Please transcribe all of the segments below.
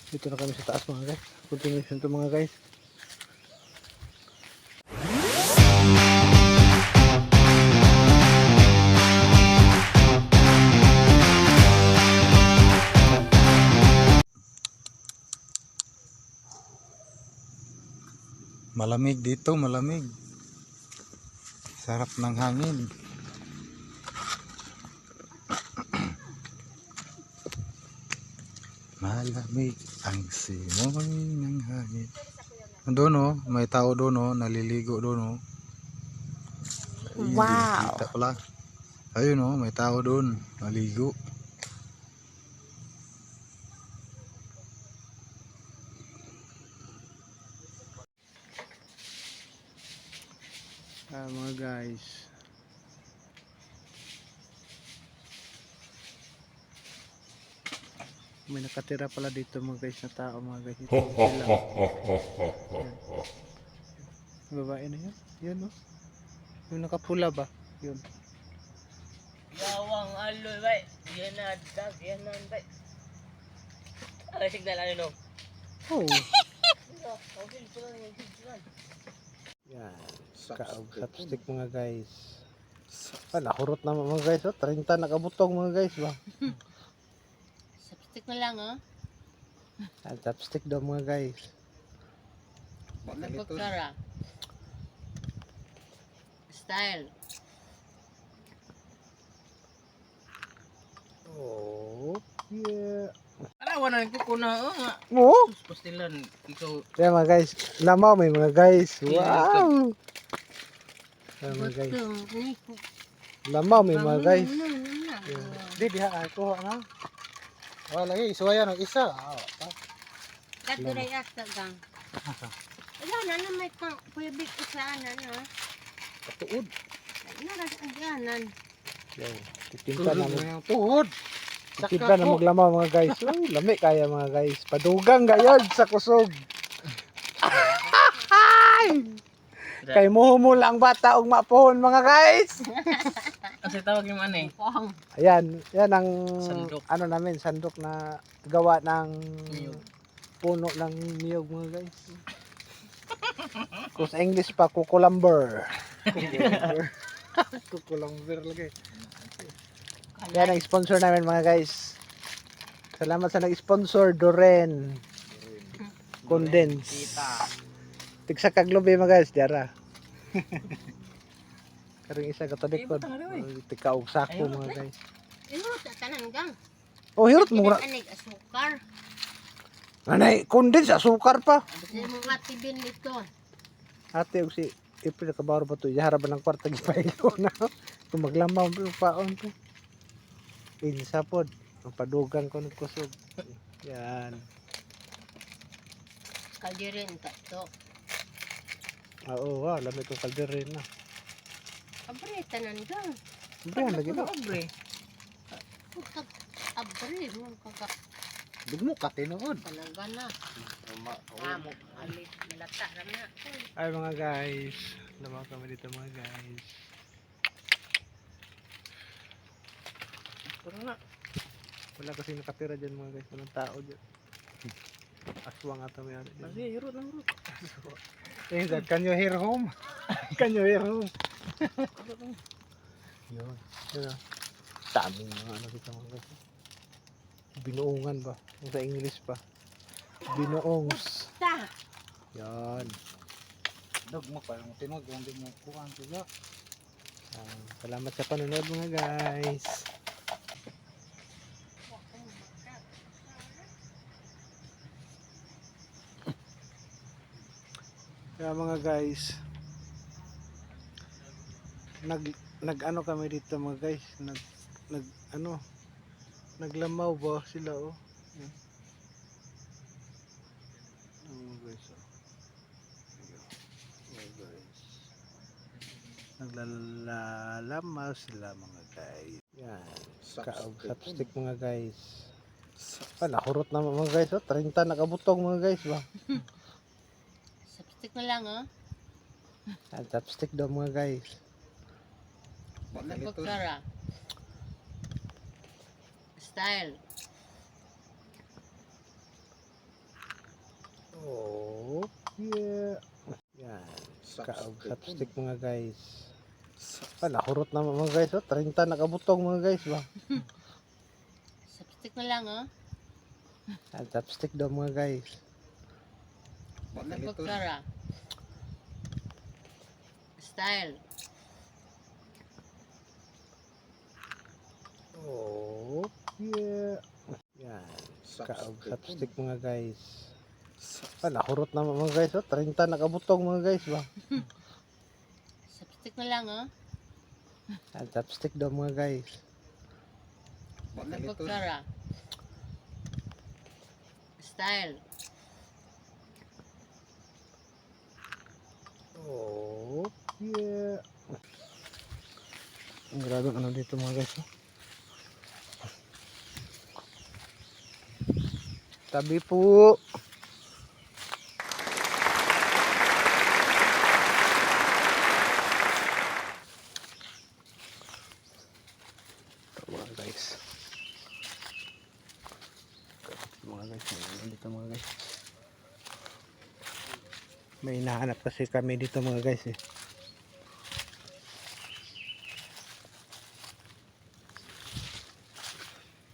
Dito na kami sa taas mga guys. Continuation to mga guys. Malamig dito, malamig. Sarap ng hangin. Malamig ang simoy ng hangin. Doon oh, may tao doon oh, naliligo doon oh. Wow. Kita pala. Ayun oh, may tao doon, naligo. Mga guys. May nakatira pala dito mga guys na tao mga guys. Ito sila. Yan. Babae na yan. Yan oh. Yung nakapula ba? Yun. Yawang aloy bay. Yan na dag, yan na bay. Ay signal ano no. Oh. Okay, ito lang yung signal. Yan. Chopstick mga guys. Nahurot na mga guys. Oh. 30 nakabutong mga guys ba? Chopstick na lang oh. Chopstick daw mga guys. Nagpagkara. Style. Oh. Yeah. Arawan na ko na oh nga. Oh. Pastilan ikaw. Yan mga guys. Lamaw may mga guys. Wow. Yan mga guys. Lamaw may mga guys. Di diha ako na. Wala lagi isuwayan ng isa. Katuray asta gang. Wala na may pwebik isa na na. Tuod. Naras agyanan. Yan. Titimpa na mo. Tuhod. Titimpa na maglamaw mga guys. Uy, lami kaya mga guys. Padugang gayod sa kusog. Kay muhumula ang bata og mapuhon mga guys. Kasi tawag yung ano eh. Ayan, yan ang Sandok. ano namin, sandok na gawa ng Niyog. puno ng niyog mga guys. Kung sa English pa, kukulamber. Kukulamber lagi. Yan ang sponsor namin mga guys. Salamat sa nag-sponsor, Doren. Condense. Tigsa kaglobe mga guys, diara. Karong isa katalikod. Tika og sako mga guys. Hirot tanan gang. Oh, hirot mo na. Anig asukar. Anay, condense asukar pa. Di mo matibin nito. Ate og si April kabaro ba to? Iharaban ng kwarta gipailo na. Kung maglamaw pa paon to. Insa pod. Ang padugang ko ng kusog. Yan. Kaldirin ta to. Oo, lamay itong kalderin na. Abre tanan gang. Siyempre, lagi na. Abre. Abre mo kaka Bigmo ka, tinuod. talaga na. Amo alit malata ra na. Ay mga guys. Lamaw kami dito mga guys. Puro na. Wala kasi nakatira dyan mga guys. Walang tao dyan. Aswang ata may ano dyan. Kasi hirot na hirot. Eh, that, can you hear home? Can you hear home? Yun. Yun ah. Daming mga ano dito mga guys. Binuungan ba? Kung sa English pa. Binuongs. Ta. Yan. Dog mo pa yung tinog, hindi mo kuhaan sila. Salamat sa panonood mga guys. Kaya mga guys, nag ano kami dito mga guys, naglamaw ba sila oh. Yan. Mga guys oh. Mga guys. Naglalamaw sila mga guys. Yan. Chopstick mga guys. Nahurot na mga guys oh. 30 nakabutong mga guys ba. Chopstick na lang oh. Chopstick daw mga guys. Nagpagkara. Style. Oh, yeah. Yan. Chopstick mga guys. Nahurot na mga guys. 30 nakabutong mga guys ba. Chopstick na lang, oh. Chopstick daw mga guys. Napagkara. Style. Oh, yeah. Yan. Chopstick mga guys. Nahurot na mga guys. 30 nakabutong mga guys ba. Chopstick na lang, oh. Chopstick daw mga guys. Napagkara. Style. Oh, yeah. Ang grabe ano dito mga guys. Tabi po. Ito mga guys. Mga guys, dito mga guys. May hinahanap kasi kami dito mga guys eh.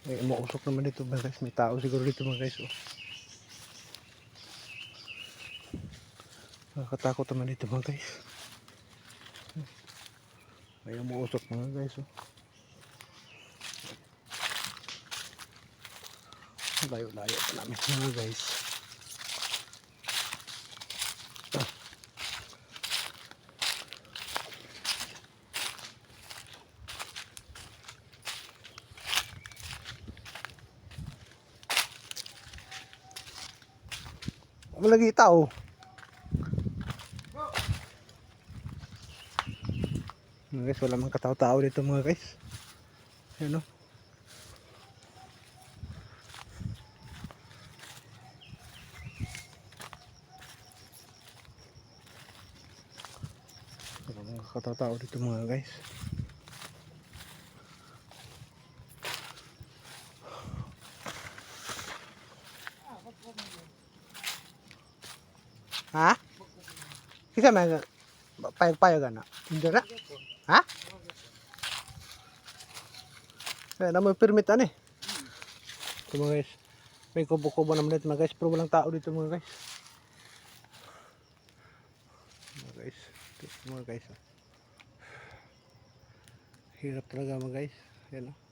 May umuusok naman dito mga guys. May tao siguro dito mga guys. Oh. Nakakatakot naman dito mga guys. May umuusok mga guys. Oh. Layo-layo pa namin mga guys. Lagi tao. Mga guys, wala mang katao-tao dito mga guys. Ayan o. Wala mang katao-tao dito mga guys. Ha? Kisa may payag-payag na? Hindi na? Ha? Kaya na may permit ano eh. Ito mga guys. May kubo-kubo naman dito mga guys. Pero walang tao dito mga guys. Mga guys. Ito mga guys. Hirap talaga mga guys. Yan o.